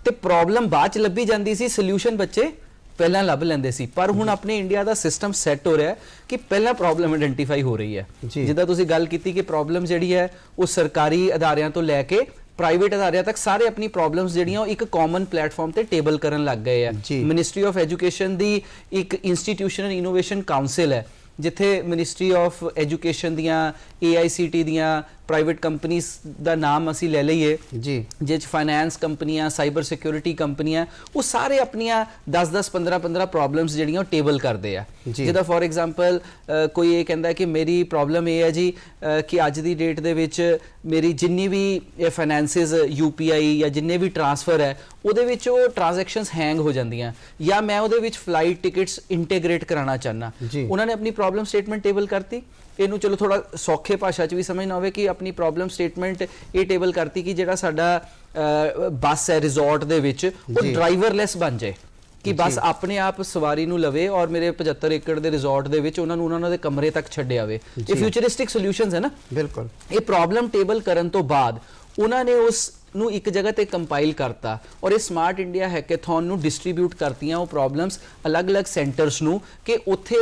ਤੇ ਪ੍ਰੋਬਲਮ ਬਾਅਦ ਚ ਲੱਭੀ ਜਾਂਦੀ ਸੀ, ਸੋਲੂਸ਼ਨ ਬੱਚੇ ਪਹਿਲਾਂ ਲੱਭ ਲੈਂਦੇ ਸੀ। ਪਰ ਹੁਣ ਆਪਣੇ ਇੰਡੀਆ ਦਾ ਸਿਸਟਮ ਸੈੱਟ ਹੋ ਰਿਹਾ ਹੈ ਕਿ ਪਹਿਲਾਂ ਪ੍ਰੋਬਲਮ ਆਇਡੈਂਟੀਫਾਈ ਹੋ ਰਹੀ ਹੈ। ਜਿੱਦਾਂ ਤੁਸੀਂ ਗੱਲ ਕੀਤੀ ਕਿ ਪ੍ਰੋਬਲਮ ਜਿਹੜੀ ਹੈ ਉਹ ਸਰਕਾਰੀ ਅਦਾਰਿਆਂ ਤੋਂ ਲੈ ਕੇ ਪ੍ਰਾਈਵੇਟ ਅਦਾਰਿਆਂ ਤੱਕ ਸਾਰੇ ਆਪਣੀ ਪ੍ਰੋਬਲਮਸ ਜਿਹੜੀਆਂ ਉਹ ਇੱਕ ਕਾਮਨ ਪਲੇਟਫਾਰਮ ਤੇ ਟੇਬਲ ਕਰਨ ਲੱਗ ਗਏ ਆ। ਮਿਨਿਸਟਰੀ ਆਫ ਐਜੂਕੇਸ਼ਨ ਦੀ ਇੱਕ ਇੰਸਟੀਟਿਊਸ਼ਨਲ ਇਨੋਵੇਸ਼ਨ ਕਾਉਂਸਲ ਹੈ, ਜਿੱਥੇ ਮਿਨਿਸਟਰੀ ਆਫ ਐਜੂਕੇਸ਼ਨ ਦੀਆਂ AICT ਦੀਆਂ ਪ੍ਰਾਈਵੇਟ ਕੰਪਨੀਜ਼ ਦਾ ਨਾਮ ਅਸੀਂ ਲੈ ਲਈਏ, ਜਿਹ 'ਚ ਫਾਈਨੈਂਸ ਕੰਪਨੀਆਂ, ਸਾਈਬਰ ਸਿਕਿਉਰਿਟੀ ਕੰਪਨੀਆਂ, ਉਹ ਸਾਰੇ ਆਪਣੀਆਂ 10-10 15-15 ਪ੍ਰੋਬਲਮਸ ਜਿਹੜੀਆਂ ਉਹ ਟੇਬਲ ਕਰਦੇ ਆ। ਜਿੱਦਾਂ ਫੋਰ ਐਗਜ਼ਾਮਪਲ ਕੋਈ ਇਹ ਕਹਿੰਦਾ ਕਿ ਮੇਰੀ ਪ੍ਰੋਬਲਮ ਇਹ ਹੈ ਜੀ ਕਿ ਅੱਜ ਦੀ ਡੇਟ ਦੇ ਵਿੱਚ ਮੇਰੀ ਜਿੰਨੀ ਵੀ ਫਾਈਨੈਂਸਿਸ UPI ਜਾਂ ਜਿੰਨੇ ਵੀ ਟ੍ਰਾਂਸਫਰ ਹੈ ਉਹਦੇ ਵਿੱਚ ਉਹ ਟ੍ਰਾਂਜੈਕਸ਼ਨਸ ਹੈਂਗ ਹੋ ਜਾਂਦੀਆਂ, ਜਾਂ ਮੈਂ ਉਹਦੇ ਵਿੱਚ ਫਲਾਈਟ ਟਿਕਟਸ ਇੰਟੀਗ੍ਰੇਟ ਕਰਾਉਣਾ ਚਾਹੁੰਦਾ। ਉਹਨਾਂ ਨੇ ਆਪਣੀ ਪ੍ਰੋਬਲਮ ਸਟੇਟਮੈਂਟ ਟੇਬਲ ਕਰਤੀ। ਇਹਨੂੰ ਚਲੋ ਥੋੜਾ ਸੌਖੇ ਭਾਸ਼ਾ 'ਚ ਵੀ ਸਮਝਣਾ ਹੋਵੇ ਕਿ ਆਪਣੀ ਪ੍ਰੋਬਲਮ ਸਟੇਟਮੈਂਟ ਇਹ ਟੇਬਲ ਕਰਤੀ ਕਿ ਜਿਹੜਾ ਸਾਡਾ ਬੱਸ ਹੈ ਰਿਜ਼ੋਰਟ ਦੇ ਵਿੱਚ ਉਹ ਡਰਾਈਵਰਲੈਸ ਬਣ ਜਾਏ, ਕਿ ਬੱਸ ਆਪਣੇ ਆਪ ਸਵਾਰੀ ਨੂੰ ਲਵੇ ਔਰ ਮੇਰੇ 75 ਏਕੜ ਦੇ ਰਿਜ਼ੋਰਟ ਦੇ ਵਿੱਚ ਉਹਨਾਂ ਨੂੰ ਉਹਨਾਂ ਦੇ ਕਮਰੇ ਤੱਕ ਛੱਡੇ ਆਵੇ। ਇਹ ਫਿਊਚਰਿਸਟਿਕ ਸੋਲੂਸ਼ਨਸ ਹੈ ਨਾ। ਬਿਲਕੁਲ। ਇਹ ਪ੍ਰੋਬਲਮ ਟੇਬਲ ਕਰਨ ਤੋਂ ਬਾਅਦ ਉਹਨਾਂ ਨੇ ਉਸ ਨੂੰ ਇੱਕ ਜਗ੍ਹਾ ਤੇ ਕੰਪਾਈਲ ਕਰਤਾ ਔਰ ਇਹ ਸਮਾਰਟ ਇੰਡੀਆ ਹੈਕੇਥਨ ਨੂੰ ਡਿਸਟ੍ਰੀਬਿਊਟ ਕਰਤੀਆਂ ਉਹ ਪ੍ਰੋਬਲਮਸ ਅਲੱਗ-ਅਲੱਗ ਸੈਂਟਰਸ ਨੂੰ, ਕਿ ਉੱਥੇ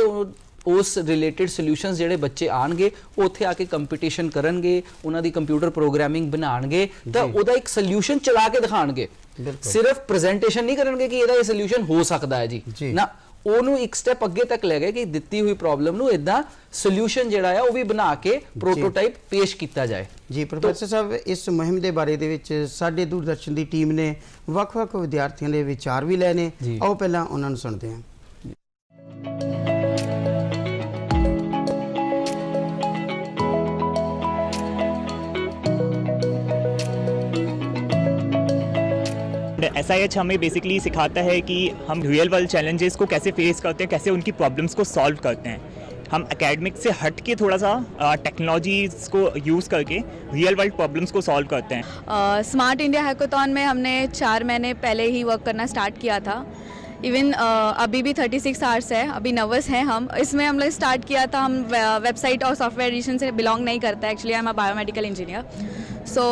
ਉਸ ਰਿਲੇਟਡ ਸੋਲੂਸ਼ਨਸ ਜਿਹੜੇ ਬੱਚੇ ਆਣਗੇ ਉਹ ਉੱਥੇ ਆ ਕੇ ਕੰਪੀਟੀਸ਼ਨ ਕਰਨਗੇ, ਉਹਨਾਂ ਦੀ ਕੰਪਿਊਟਰ ਪ੍ਰੋਗਰਾਮਿੰਗ ਬਣਾਣਗੇ ਤਾਂ ਉਹਦਾ ਇੱਕ ਸੋਲੂਸ਼ਨ ਚਲਾ ਕੇ ਦਿਖਾਣਗੇ। ਸਿਰਫ ਪ੍ਰੈਜੈਂਟੇਸ਼ਨ ਨਹੀਂ ਕਰਨਗੇ ਕਿ ਇਹਦਾ ਇਹ ਸੋਲੂਸ਼ਨ ਹੋ ਸਕਦਾ ਹੈ ਜੀ ਨਾ, ਉਹਨੂੰ ਇੱਕ ਸਟੈਪ ਅੱਗੇ ਤੱਕ ਲੈ ਗਏ ਕਿ ਦਿੱਤੀ ਹੋਈ ਪ੍ਰੋਬਲਮ ਨੂੰ ਇਦਾਂ ਸੋਲੂਸ਼ਨ ਜਿਹੜਾ ਹੈ ਉਹ ਵੀ ਬਣਾ ਕੇ ਪ੍ਰੋਟੋਟਾਈਪ ਪੇਸ਼ ਕੀਤਾ ਜਾਏ। ਜੀ ਪ੍ਰੋਫੈਸਰ ਸਾਹਿਬ, ਇਸ ਮੁਹਿੰਮ ਦੇ ਬਾਰੇ ਦੇ ਵਿੱਚ ਸਾਡੇ ਦੂਰਦਰਸ਼ਨ ਦੀ ਟੀਮ ਨੇ ਵੱਖ-ਵੱਖ ਵਿਦਿਆਰਥੀਆਂ ਦੇ ਵਿਚਾਰ ਵੀ ਲਏ ਨੇ, ਆਓ ਪਹਿਲਾਂ ਉਹਨਾਂ ਨੂੰ ਸੁਣਦੇ ਹਾਂ। SIH हमें बेसिकली सिखाता है कि हम रियल वर्ल्ड चैलेंजेस को कैसे फेस करते हैं, कैसे उनकी प्रॉब्लम्स को सॉल्व करते हैं। हम एकेडमिक से हट के थोड़ा सा टेक्नोलॉजीज़ को यूज़ करके रियल वर्ल्ड प्रॉब्लम्स को सॉल्व करते हैं। स्मार्ट इंडिया हैकाथॉन में हमने 4 महीने पहले ही वर्क करना स्टार्ट किया था। इवन अभी भी 36 आवर्स है, अभी नर्वस हैं हम। इसमें हम लोग स्टार्ट किया था, हम वेबसाइट और सॉफ्टवेयर एडिशन से बिलोंग नहीं करता है actually, I am a biomedical engineer. So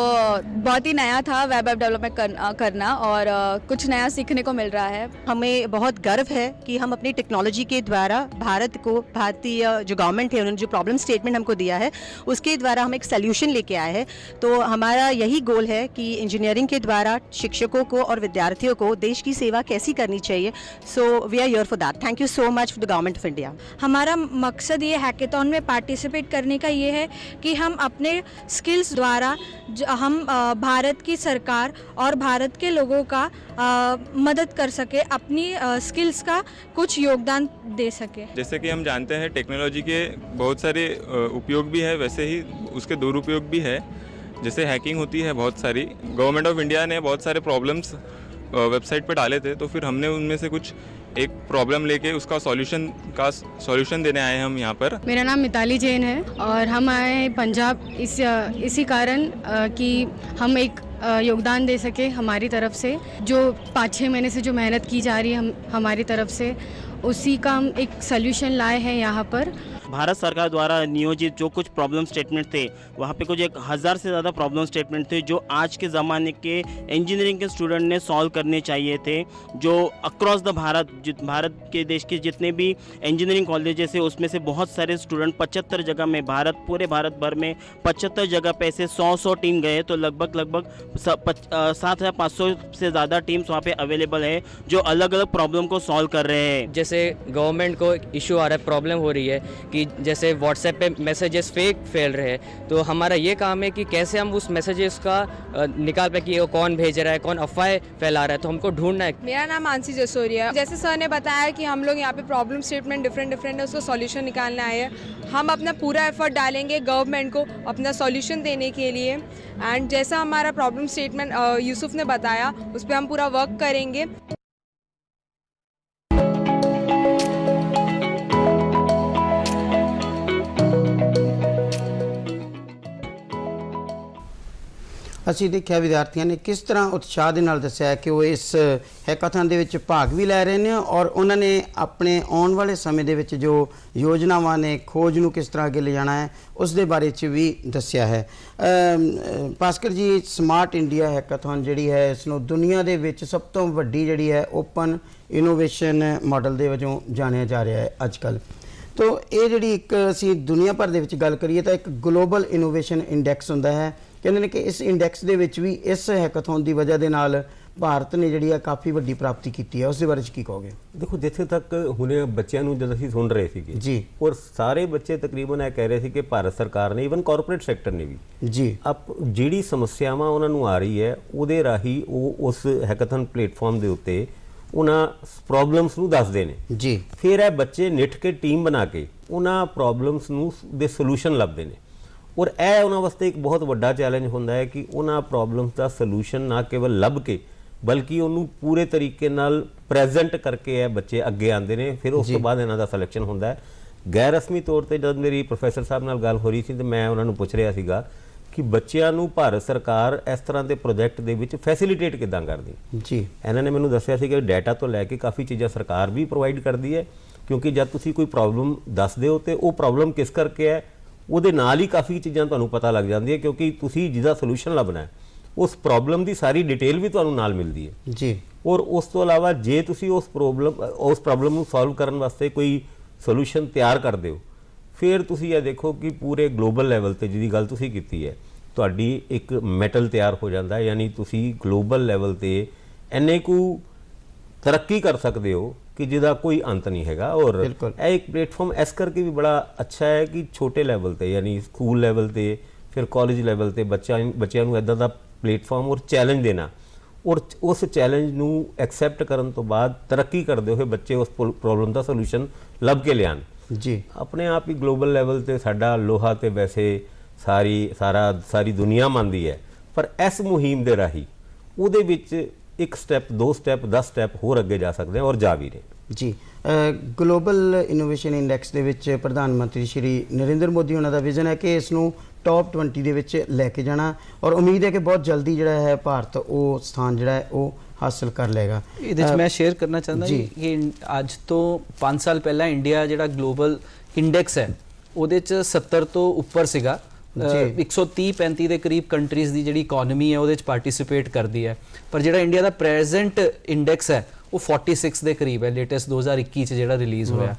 बहुत ही नया था वेब ऐप डेवलपमेंट करना और कुछ नया सीखने को मिल रहा है। हमें बहुत गर्व है कि हम अपनी टेक्नोलॉजी के द्वारा भारत को, भारतीय जो गवर्नमेंट है उन्होंने जो प्रॉब्लम स्टेटमेंट हमको दिया है उसके द्वारा हम एक सल्यूशन लेके आए हैं। तो हमारा यही गोल है कि इंजीनियरिंग के द्वारा शिक्षकों को और विद्यार्थियों को देश की सेवा कैसी करनी चाहिए। So we are here for that. Thank you so much for the government of India. हमारा मकसद ये हैकाथॉन में पार्टिसिपेट करने का ये है कि हम अपने स्किल्स द्वारा हम भारत की सरकार और भारत के लोगों का मदद कर सके, अपनी स्किल्स का कुछ योगदान दे सके। जैसे कि हम जानते हैं टेक्नोलॉजी के बहुत सारे उपयोग भी है, वैसे ही उसके दुरुपयोग भी है। जैसे हैकिंग होती है बहुत सारी, गवर्नमेंट ऑफ इंडिया ने बहुत सारे प्रॉब्लम्स वेबसाइट पर डाले थे, तो फिर हमने उनमें से कुछ एक प्रॉब्लम लेके उसका सॉल्यूशन देने आए हैं हम यहाँ पर। मेरा नाम मिताली जैन है और हम आए हैं पंजाब इसी कारण कि हम एक योगदान दे सके हमारी तरफ से, जो 5-6 महीने से जो मेहनत की जा रही है हमारी तरफ से, उसी का हम एक सल्यूशन लाए हैं यहाँ पर। भारत सरकार द्वारा नियोजित जो कुछ प्रॉब्लम स्टेटमेंट थे, वहाँ पे कुछ 1000 से ज़्यादा प्रॉब्लम स्टेटमेंट थे जो आज के ज़माने के इंजीनियरिंग के स्टूडेंट ने सॉल्व करने चाहिए थे, जो अक्रॉस द भारत के देश के जितने भी इंजीनियरिंग कॉलेजेस है उसमें से बहुत सारे स्टूडेंट 75 जगह में पूरे भारत भर में 75 जगह पे से 100 टीम गए, तो लगभग 7500 से ज़्यादा टीम्स वहाँ पे अवेलेबल है जो अलग अलग प्रॉब्लम को सॉल्व कर रहे हैं। जैसे गवर्नमेंट को इशू आ रहा है, प्रॉब्लम हो रही है कि जैसे व्हाट्सएप पे मैसेजेस फेक फैल रहे हैं, तो हमारा ये काम है कि कैसे हम उस मैसेजेस का निकाल पाए कि वो कौन भेज रहा है, कौन अफवाह फैला रहा है, तो हमको ढूंढना है। मेरा नाम मानसी जसोरिया है। जैसे सर ने बताया कि हम लोग यहाँ पे प्रॉब्लम स्टेटमेंट डिफरेंट है, उसको सॉल्यूशन निकालने आए हैं। हम अपना पूरा एफर्ट डालेंगे गवर्नमेंट को अपना सॉल्यूशन देने के लिए, एंड जैसा हमारा प्रॉब्लम स्टेटमेंट यूसुफ ने बताया उस पर हम पूरा वर्क करेंगे। ਅਸੀਂ ਦੇਖਿਆ ਵਿਦਿਆਰਥੀਆਂ ਨੇ ਕਿਸ ਤਰ੍ਹਾਂ ਉਤਸ਼ਾਹ ਦੇ ਨਾਲ ਦੱਸਿਆ ਕਿ ਉਹ ਇਸ ਹੈਕਾਥਨ ਦੇ ਵਿੱਚ ਭਾਗ ਵੀ ਲੈ ਰਹੇ ਨੇ ਔਰ ਉਹਨਾਂ ਨੇ ਆਪਣੇ ਆਉਣ ਵਾਲੇ ਸਮੇਂ ਦੇ ਵਿੱਚ ਜੋ ਯੋਜਨਾਵਾਂ ਨੇ ਖੋਜ ਨੂੰ ਕਿਸ ਤਰ੍ਹਾਂ ਅੱਗੇ ਲੈ ਜਾਣਾ ਹੈ ਉਸ ਦੇ ਬਾਰੇ 'ਚ ਵੀ ਦੱਸਿਆ ਹੈ। ਭਾਸਕਰ ਜੀ, ਸਮਾਰਟ ਇੰਡੀਆ ਹੈਕਾਥਨ ਜਿਹੜੀ ਹੈ ਇਸ ਨੂੰ ਦੁਨੀਆ ਦੇ ਵਿੱਚ ਸਭ ਤੋਂ ਵੱਡੀ ਜਿਹੜੀ ਹੈ ਓਪਨ ਇਨੋਵੇਸ਼ਨ ਮਾਡਲ ਦੇ ਵਜੋਂ ਜਾਣਿਆ ਜਾ ਰਿਹਾ ਹੈ ਅੱਜ ਕੱਲ੍ਹ। तो ये जी एक असी दुनिया भर के गल करिए तो एक ग्लोबल इनोवेशन इंडैक्स होंदा है, कहते हैं कि इस इंडैक्स दे विच भी इस हैकाथन की वजह के नाल भारत ने जी काफ़ी वड्डी प्राप्ति की है, उस बारे की कहोगे? देखो, जिथे तक हुणे बच्चों को जब असीं सुन रहे थे जी, और सारे बच्चे तकरीबन कह रहे थे कि भारत सरकार ने ईवन कॉरपोरेट सैक्टर ने भी जी अब जिहड़ी समस्यावां उन्होंने आ रही है उहदे राही उस हैकाथन प्लेटफॉर्म के उत्ते उन्हां प्रॉब्लम्स नूं दसदे ने जी, फिर ये बच्चे निठ के टीम बना के उन्हां प्रॉब्लम्स नूं दे सोल्यूशन लभदे ने, और यह उन्हां वास्ते एक बहुत वड्डा चैलेंज होंदा है कि उन्हां प्रॉब्लम्स का सोल्यूशन ना केवल लभ के बल्कि उन्होंने पूरे तरीके नाल प्रेजेंट करके ये बच्चे अगे आते हैं। फिर उस तो बाद इन्हां दा सिलेक्शन होंदा है। गैर रस्मी तौर पर जब मेरी प्रोफैसर साहब नाल गल हो रही थी तो मैं उन्होंने पूछ रहा सीगा कि बच्चों को भारत सरकार इस तरह के प्रोजैक्ट दे विच फैसिलिटेट किदां करदी जी। इन्होंने मैंने दस्सिया सी कि डाटा तो लैके काफ़ी चीज़ां सरकार भी प्रोवाइड करती है, क्योंकि जब तुसी कोई प्रॉब्लम दसदे हो तो वो प्रॉब्लम किस करके है उहदे नाल ही काफ़ी चीज़ां तुहानूं पता लग जाती है, क्योंकि तुसी जिहदा सोल्यूशन लभना है उस प्रॉब्लम की सारी डिटेल भी तुहानूं नाल मिलती है जी। और उस तो इलावा जे तुसी उस प्रॉब्लम नूं सॉल्व करन वास्ते कोई सोल्यूशन तैयार करदे हो, फिर तुसी ये देखो कि पूरे ग्लोबल लैवल ते जिहदी गल तुसी कीती है तुहाडी एक मैटल तैयार हो जाता है, यानी तुसी ग्लोबल लैवल ते इन्ने कु तरक्की कर सकते हो कि जिहदा कोई अंत नहीं हैगा। और यह एक प्लेटफॉर्म इस करके भी बड़ा अच्छा है कि छोटे लैवल ते यानी स्कूल लैवल ते फिर कॉलेज लैवल ते बच्चों नूं इदां दा प्लेटफॉर्म और चैलेंज देना और उस चैलेंज नूं एक्सैप्ट करन तो बाद तरक्की करते हुए बच्चे उस प्रॉब्लम का सोल्यूशन लभ के लियान जी। अपने आप ही ग्लोबल लैवल ते साडा लोहा ते वैसे सारी दुनिया मानती है, पर इस मुहिम के राही उहदे विच एक स्टैप 2 स्टैप 10 स्टैप होर अगे जा सकते हैं और जा भी रहे जी। ग्लोबल इनोवेशन इंडैक्स के विच प्रधानमंत्री श्री नरेंद्र मोदी उन्हों का विजन है कि इसनूं टॉप 20 दे विच लैके जाना, और उम्मीद है कि बहुत जल्दी जिहड़ा है भारत वो स्थान जिहड़ा है वो हासिल कर लेगा। ये मैं शेयर करना चाहता जी कि अज तो 5 साल पहला इंडिया जिहड़ा ग्लोबल इंडैक्स है उहदे च 70 तो उपर सीगा, 130-35 के करीब कंट्रीज़ की जी इकोनॉमी है वो पार्टिसिपेट करती है, पर जो इंडिया का प्रेजेंट इंडैक्स है वो 46 के करीब है, लेटेस्ट 2021 जो रिलीज़ होया।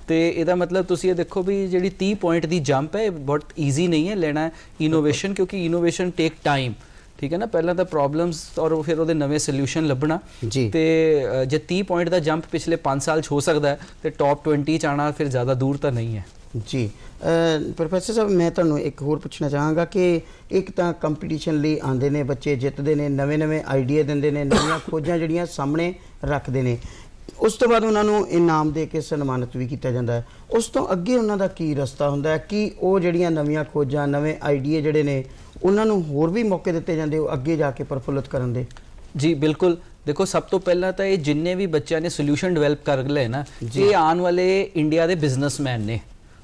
तो यदा मतलब तुसी ये देखो भी जी 30 पॉइंट की जंप है, बहुत ईजी नहीं है लेना इनोवेशन, क्योंकि इनोवेशन टेक टाइम, ठीक है ना। पहला तो प्रॉब्लम्स और फिर वो नवे सोल्यूशन लभना जी। तो जे 30 पॉइंट का जंप पिछले 5 साल हो सकता है तो टॉप 20 च आना फिर ज़्यादा दूर तो नहीं है जी। प्रोफैसर साहब, मैं तुहानूं एक होर पुछना चाहांगा कि एक तो कंपीटीशन लई आंदे ने बच्चे, जितते हैं, नवे नवे आइडिया देंदे ने, नवीं खोजां जिहड़ियां सामने रखते हैं, उस तो बाद उन्होंने इनाम दे के सन्मानित भी किया जाता है। उस तो अगे उन्होंने की रस्ता होंदा है कि वो जिहड़ियां नवीं खोजां नवे आइडिया जिहड़े ने उन्होंने होर भी मौके दिते जाते अगे जाके प्रफुल्लित करन दे? जी बिल्कुल। देखो, सब तो पहला तो ये जिन्ने भी बच्चों ने सोल्यूशन डिवेलप कर ले ना, ये आने वाले इंडिया के बिजनेसमैन ने,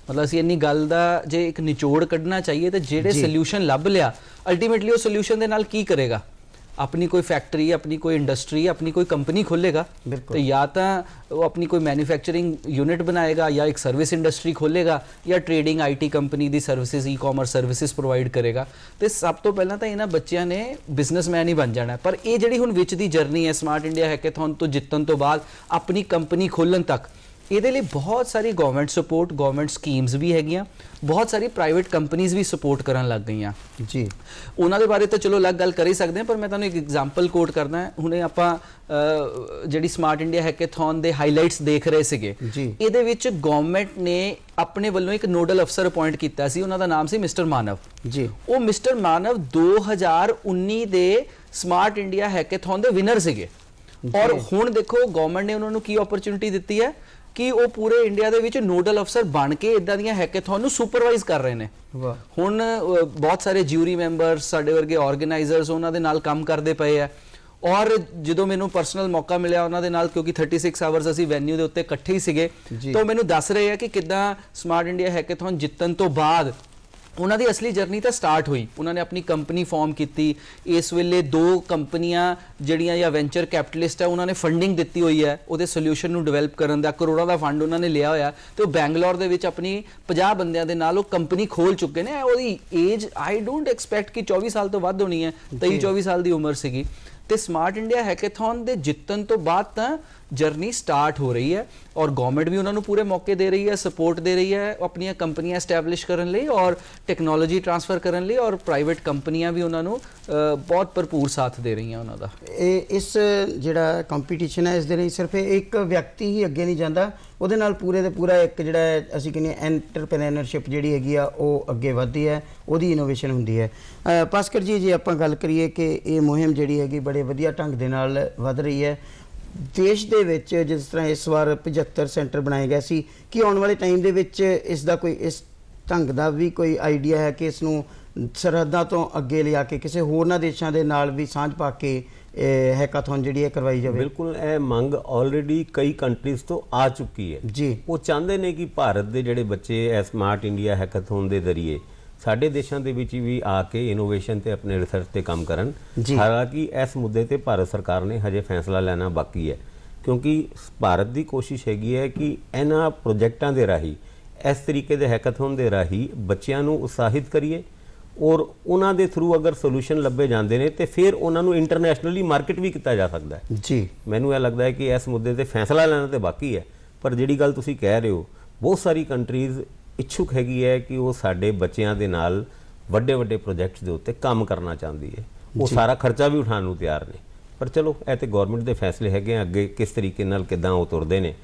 मतलब असीं इन्नी गल दा जे एक निचोड़ कढ़ना चाहिए तो जेड़े सोल्यूशन लभ लिया अल्टीमेटली वो सोल्यूशन दे नाल की करेगा, अपनी कोई फैक्ट्री, अपनी कोई इंडस्ट्री, अपनी कोई कंपनी खोलेगा तो या तो वो अपनी कोई मैन्युफैक्चरिंग यूनिट बनाएगा या एक सर्विस इंडस्ट्री खोलेगा या ट्रेडिंग IT कंपनी दी सर्विसेज ई-कॉमर्स सर्विसेज प्रोवाइड करेगा। तो सब तो पहला तो इन्हां बच्चियां ने बिजनेसमैन ही बन जाना है। पर ये जिहड़ी हुण विच दी जर्नी है स्मार्ट इंडिया हैकाथन तो जितन तो बाद अपनी कंपनी खोलन तक, ਇਹਦੇ ਲਈ बहुत सारी गवर्नमेंट सपोर्ट, गवर्नमेंट स्कीम्स भी हैगियां, बहुत सारी प्राइवेट कंपनीज भी सपोर्ट करन लग गईयां जी। उन्हां दे बारे तो चलो अलग गल कर ही सकते हैं, पर मैं तुहानूं एक एग्जाम्पल कोट करना है। हुणे आपां जिहड़ी स्मार्ट इंडिया हैकाथन दे हाईलाइट्स देख रहे सीगे, ਇਹਦੇ ਵਿੱਚ गवर्नमेंट ने अपने ਵੱਲੋਂ एक नोडल अफसर अपॉइंट ਕੀਤਾ ਸੀ, ਉਹਨਾਂ ਦਾ ਨਾਮ ਸੀ ਮਿਸਟਰ ਮਾਨਵ ਜੀ। ਉਹ ਮਿਸਟਰ ਮਾਨਵ 2019 ਦੇ ਸਮਾਰਟ ਇੰਡੀਆ हैकाथन ਦੇ ਵਿਨਰ ਸੀਗੇ। ਔਰ ਹੁਣ ਦੇਖੋ ਗਵਰਨमेंट ਨੇ ਉਹਨਾਂ ਨੂੰ ਕੀ ਓਪਰਚੁਨਿਟੀ ਦਿੱਤੀ ਹੈ ਕਿ ਉਹ ਪੂਰੇ ਇੰਡੀਆ ਦੇ ਵਿੱਚ ਨੋਡਲ ਅਫਸਰ ਬਣ ਕੇ ਇਦਾਂ ਦੀਆਂ ਹੈਕਾਥਨ ਨੂੰ ਸੁਪਰਵਾਈਜ਼ ਕਰ ਰਹੇ ਨੇ। ਹੁਣ ਬਹੁਤ ਸਾਰੇ ਜਿਊਰੀ ਮੈਂਬਰਸ, ਸਾਡੇ ਵਰਗੇ ਆਰਗੇਨਾਈਜ਼ਰਸ ਉਹਨਾਂ ਦੇ ਨਾਲ ਕੰਮ ਕਰਦੇ ਪਏ ਆ। ਔਰ ਜਦੋਂ ਮੈਨੂੰ ਪਰਸਨਲ ਮੌਕਾ ਮਿਲਿਆ ਉਹਨਾਂ ਦੇ ਨਾਲ, ਕਿਉਂਕਿ 36 ਆਵਰਸ ਅਸੀਂ ਵੈਨਿਊ ਦੇ ਉੱਤੇ ਇਕੱਠੇ ਹੀ ਸੀਗੇ, ਤਾਂ ਮੈਨੂੰ ਦੱਸ ਰਹੇ ਆ ਕਿ ਕਿੱਦਾਂ ਸਮਾਰਟ ਇੰਡੀਆ ਹੈਕਾਥਨ ਜਿੱਤਣ ਤੋਂ ਬਾਅਦ ਉਹਨਾਂ ਦੀ ਅਸਲੀ ਜਰਨੀ ਤਾਂ ਸਟਾਰਟ ਹੋਈ। ਉਹਨਾਂ ਨੇ ਆਪਣੀ ਕੰਪਨੀ ਫਾਰਮ ਕੀਤੀ। ਇਸ ਵੇਲੇ 2 ਕੰਪਨੀਆਂ ਜਿਹੜੀਆਂ ਜਾਂ ਵੈਂਚਰ ਕੈਪੀਟਲਿਸਟ ਹੈ ਉਹਨਾਂ ਨੇ ਫੰਡਿੰਗ ਦਿੱਤੀ ਹੋਈ ਹੈ ਉਹਦੇ ਸੋਲੂਸ਼ਨ ਨੂੰ ਡਿਵੈਲਪ ਕਰਨ ਦਾ, ਕਰੋੜਾਂ ਦਾ ਫੰਡ ਉਹਨਾਂ ਨੇ ਲਿਆ ਹੋਇਆ ਤੇ ਉਹ ਬੈਂਗਲੌਰ ਦੇ ਵਿੱਚ ਆਪਣੀ 50 ਬੰਦਿਆਂ ਦੇ ਨਾਲ ਉਹ ਕੰਪਨੀ ਖੋਲ ਚੁੱਕੇ ਨੇ। ਉਹਦੀ ਏਜ ਆਈ ਡੋਂਟ ਐਕਸਪੈਕਟ ਕਿ 24 ਸਾਲ ਤੋਂ ਵੱਧ ਹੋਣੀ ਹੈ, 23-24 ਸਾਲ ਦੀ ਉਮਰ ਸੀਗੀ। ਤੇ ਸਮਾਰਟ ਇੰਡੀਆ ਹੈਕਾਥਨ ਦੇ ਜਿੱਤਣ ਤੋਂ ਬਾਅਦ ਤਾਂ ਜਰਨੀ ਸਟਾਰਟ ਹੋ ਰਹੀ ਹੈ ਔਰ ਗਵਰਨमेंट ਵੀ ਉਹਨਾਂ ਨੂੰ ਪੂਰੇ ਮੌਕੇ ਦੇ ਰਹੀ ਹੈ, ਸਪੋਰਟ ਦੇ ਰਹੀ ਹੈ ਆਪਣੀਆਂ ਕੰਪਨੀਆਂ ਐਸਟੈਬਲਿਸ਼ ਕਰਨ ਲਈ ਔਰ ਟੈਕਨੋਲੋਜੀ ਟ੍ਰਾਂਸਫਰ ਕਰਨ ਲਈ, ਔਰ ਪ੍ਰਾਈਵੇਟ ਕੰਪਨੀਆਂ ਵੀ ਉਹਨਾਂ ਨੂੰ ਬਹੁਤ ਭਰਪੂਰ ਸਾਥ ਦੇ ਰਹੀਆਂ ਉਹਨਾਂ ਦਾ। ਇਸ ਜਿਹੜਾ ਕੰਪੀਟੀਸ਼ਨ ਹੈ ਇਸ ਦੇ ਲਈ ਸਿਰਫ ਇੱਕ ਵਿਅਕਤੀ ਹੀ ਅੱਗੇ ਨਹੀਂ ਜਾਂਦਾ, ਉਹਦੇ ਨਾਲ ਪੂਰੇ ਦੇ ਪੂਰਾ ਇੱਕ ਜਿਹੜਾ ਅਸੀਂ ਕਹਿੰਦੇ ਐਂਟਰਪ੍ਰੇਨਰਸ਼ਿਪ ਜਿਹੜੀ ਹੈਗੀ ਆ ਉਹ ਅੱਗੇ ਵੱਧਦੀ ਹੈ, ਉਹਦੀ ਇਨੋਵੇਸ਼ਨ ਹੁੰਦੀ ਹੈ। ਭਾਸਕਰ ਜੀ, ਜੇ ਆਪਾਂ ਗੱਲ ਕਰੀਏ ਕਿ ਇਹ ਮੁਹਿੰਮ ਜਿਹੜੀ ਹੈਗੀ ਬੜੇ ਵਧੀਆ ਢੰਗ ਦੇ ਨਾਲ ਵੱਧ ਰਹੀ ਹੈ ਦੇਸ਼ ਦੇ ਵਿੱਚ, ਜਿਸ ਤਰ੍ਹਾਂ ਇਸ ਵਾਰ 75 ਸੈਂਟਰ ਬਣਾਏ ਗਏ ਸੀ, ਕਿ ਆਉਣ ਵਾਲੇ ਟਾਈਮ ਦੇ ਵਿੱਚ ਇਸ ਦਾ ਕੋਈ ਇਸ ਢੰਗ ਦਾ ਵੀ ਕੋਈ ਆਈਡੀਆ ਹੈ ਕਿ ਇਸ ਨੂੰ ਸਰਹੱਦਾਂ ਤੋਂ ਅੱਗੇ ਲਿਆ ਕੇ ਕਿਸੇ ਹੋਰਨਾਂ ਦੇਸ਼ਾਂ ਦੇ ਨਾਲ ਵੀ ਸਾਂਝ ਪਾ ਕੇ हैकाथन ਜਿਹੜੀ ਹੈ ਕਰਵਾਈ ਜਾਵੇ? ਬਿਲਕੁਲ, ਇਹ ਮੰਗ ਆਲਰੇਡੀ ਕਈ ਕੰਟਰੀਜ਼ ਤੋਂ ਆ ਚੁੱਕੀ ਹੈ ਜੀ। ਉਹ ਚਾਹੁੰਦੇ ਨੇ ਕਿ ਭਾਰਤ ਦੇ ਜਿਹੜੇ ਬੱਚੇ ਇਹ ਸਮਾਰਟ ਇੰਡੀਆ ਹੈਕਾਥਨ ਦੇ ਜ਼ਰੀਏ ਸਾਡੇ ਦੇਸ਼ਾਂ ਦੇ ਵਿੱਚ ਵੀ ਆ ਕੇ ਇਨੋਵੇਸ਼ਨ ਤੇ ਆਪਣੇ ਰਿਸਰਚ ਤੇ ਕੰਮ ਕਰਨ। ਹਾਲਾਂਕਿ ਇਸ ਮੁੱਦੇ ਤੇ ਭਾਰਤ ਸਰਕਾਰ ਨੇ ਹਜੇ ਫੈਸਲਾ ਲੈਣਾ ਬਾਕੀ ਹੈ, ਕਿਉਂਕਿ ਭਾਰਤ ਦੀ ਕੋਸ਼ਿਸ਼ ਹੈਗੀ ਹੈ ਕਿ ਇਹਨਾਂ ਪ੍ਰੋਜੈਕਟਾਂ ਦੇ ਰਾਹੀਂ, ਇਸ ਤਰੀਕੇ ਦੇ ਹੈਕਾਥਨ ਦੇ ਰਾਹੀਂ ਬੱਚਿਆਂ ਨੂੰ ਉਤਸ਼ਾਹਿਤ ਕਰੀਏ ਔਰ ਉਹਨਾਂ ਦੇ ਥਰੂ ਅਗਰ ਸੋਲੂਸ਼ਨ ਲੱਭੇ ਜਾਂਦੇ ਨੇ ਤੇ ਫਿਰ ਉਹਨਾਂ ਨੂੰ ਇੰਟਰਨੈਸ਼ਨਲੀ ਮਾਰਕੀਟ ਵੀ ਕੀਤਾ ਜਾ ਸਕਦਾ ਹੈ ਜੀ। ਮੈਨੂੰ ਇਹ ਲੱਗਦਾ ਹੈ ਕਿ ਇਸ ਮੁੱਦੇ ਤੇ ਫੈਸਲਾ ਲੈਣਾ ਤੇ ਬਾਕੀ ਹੈ, ਪਰ ਜਿਹੜੀ ਗੱਲ ਤੁਸੀਂ ਕਹਿ ਰਹੇ ਹੋ, ਬਹੁਤ ਸਾਰੀ ਕੰਟਰੀਜ਼ ਇੱਛੁਕ ਹੈਗੀ ਹੈ ਕਿ ਉਹ ਸਾਡੇ ਬੱਚਿਆਂ ਦੇ ਨਾਲ ਵੱਡੇ ਵੱਡੇ ਪ੍ਰੋਜੈਕਟਸ ਦੇ ਉੱਤੇ ਕੰਮ ਕਰਨਾ ਚਾਹੁੰਦੀ ਹੈ। ਉਹ ਸਾਰਾ ਖਰਚਾ ਵੀ ਉਠਾਉਣ ਨੂੰ ਤਿਆਰ ਨੇ, ਪਰ ਚਲੋ ਇਹ ਤੇ ਗਵਰਨਮੈਂਟ ਦੇ ਫੈਸਲੇ ਹੈਗੇ, ਅੱਗੇ ਕਿਸ ਤਰੀਕੇ ਨਾਲ ਕਿੱਦਾਂ ਉਹ ਤੁਰਦੇ ਨੇ।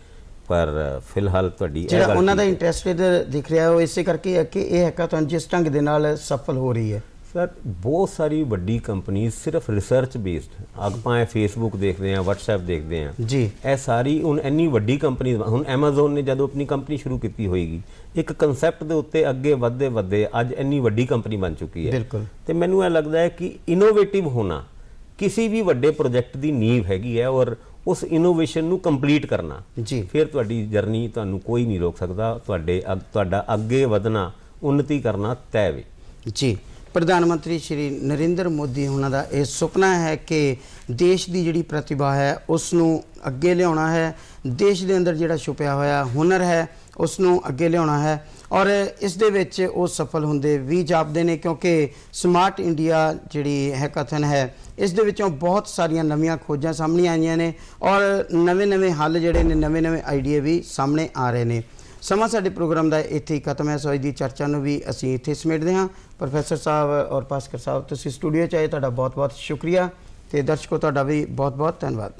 ਪਰ ਫਿਲਹਾਲ ਤੁਹਾਡੀ ਜਿਹੜਾ ਉਹਨਾਂ ਦਾ ਇੰਟਰਸਟ ਦਿਖ ਰਿਹਾ ਉਹ ਇਸੇ ਕਰਕੇ ਹੈ ਕਿ ਇਹ ਹੈਕਾਥਨ ਜਿਸ ਢੰਗ ਦੇ ਨਾਲ ਸਫਲ ਹੋ ਰਹੀ ਹੈ। ਸਰ, ਬਹੁਤ ਸਾਰੀ ਵੱਡੀ ਕੰਪਨੀ ਸਿਰਫ ਰਿਸਰਚ ਬੇਸਡ, ਆਪਾਂ ਇਹ ਫੇਸਬੁੱਕ ਦੇਖਦੇ ਹਾਂ, ਵਟਸਐਪ ਦੇਖਦੇ ਹਾਂ ਜੀ, ਇਹ ਸਾਰੀ ਹੁਣ ਇੰਨੀ ਵੱਡੀ ਕੰਪਨੀ, ਹੁਣ ਐਮਾਜ਼ੋਨ ਨੇ ਜਦੋਂ ਆਪਣੀ ਕੰਪਨੀ ਸ਼ੁਰੂ ਕੀਤੀ ਹੋਏਗੀ, ਇੱਕ ਕਨਸੈਪਟ ਦੇ ਉੱਤੇ ਅੱਗੇ ਵਧਦੇ ਵਧਦੇ ਅੱਜ ਇੰਨੀ ਵੱਡੀ ਕੰਪਨੀ ਬਣ ਚੁੱਕੀ ਹੈ। ਤੇ ਮੈਨੂੰ ਇਹ ਲੱਗਦਾ ਹੈ ਕਿ ਇਨੋਵੇਟਿਵ ਹੋਣਾ ਕਿਸੇ ਵੀ ਵੱਡੇ ਪ੍ਰੋਜੈਕਟ ਦੀ ਨੀਂਹ ਹੈਗੀ ਹੈ ਔਰ ਉਸ ਇਨੋਵੇਸ਼ਨ ਨੂੰ ਕੰਪਲੀਟ ਕਰਨਾ ਜੀ, ਫਿਰ ਤੁਹਾਡੀ ਜਰਨੀ ਤੁਹਾਨੂੰ ਕੋਈ ਨਹੀਂ ਰੋਕ ਸਕਦਾ। ਤੁਹਾਡਾ ਅੱਗੇ ਵਧਣਾ, ਉન્નਤੀ ਕਰਨਾ ਤੈਅ ਵੇ ਜੀ। ਪ੍ਰਧਾਨ ਮੰਤਰੀ ਸ਼੍ਰੀ ਨਰਿੰਦਰ ਮੋਦੀ ਉਹਨਾਂ ਦਾ ਇਹ ਸੁਪਨਾ ਹੈ ਕਿ ਦੇਸ਼ ਦੀ ਜਿਹੜੀ ਪ੍ਰਤਿਭਾ ਹੈ ਉਸ ਨੂੰ ਅੱਗੇ ਲਿਆਉਣਾ ਹੈ, ਦੇਸ਼ ਦੇ ਅੰਦਰ ਜਿਹੜਾ ਛੁਪਿਆ ਹੋਇਆ ਹੁਨਰ ਹੈ ਉਸ ਨੂੰ ਅੱਗੇ ਲਿਆਉਣਾ ਹੈ ਔਰ ਇਸ ਦੇ ਵਿੱਚ ਉਹ ਸਫਲ ਹੁੰਦੇ ਵੀ ਜਾਪਦੇ ਨੇ, ਕਿਉਂਕਿ ਸਮਾਰਟ ਇੰਡੀਆ ਜਿਹੜੀ ਹੈਕਾਥਨ ਹੈ ਇਸ ਦੇ ਵਿੱਚੋਂ ਬਹੁਤ ਸਾਰੀਆਂ ਨਵੀਆਂ ਖੋਜਾਂ ਸਾਹਮਣੇ ਆਈਆਂ ਨੇ ਔਰ ਨਵੇਂ ਹੱਲ ਜਿਹੜੇ ਨੇ, ਨਵੇਂ ਆਈਡੀਆ ਵੀ ਸਾਹਮਣੇ ਆ ਰਹੇ ਨੇ। ਸਮਾਂ ਸਾਡੇ ਪ੍ਰੋਗਰਾਮ ਦਾ ਇੱਥੇ ਹੀ ਖਤਮ ਹੈ, ਸੋ ਅੱਜ ਦੀ ਚਰਚਾ ਨੂੰ ਵੀ ਅਸੀਂ ਇੱਥੇ ਸਮੇਟਦੇ ਹਾਂ। ਪ੍ਰੋਫੈਸਰ ਸਾਹਿਬ ਔਰ ਭਾਸਕਰ ਸਾਹਿਬ, ਤੁਸੀਂ ਸਟੂਡੀਓ 'ਚ ਆਏ, ਤੁਹਾਡਾ ਬਹੁਤ ਬਹੁਤ ਸ਼ੁਕਰੀਆ ਤੇ ਦਰਸ਼ਕੋ ਤੁਹਾਡਾ ਵੀ ਬਹੁਤ ਬਹੁਤ ਧੰਨਵਾਦ।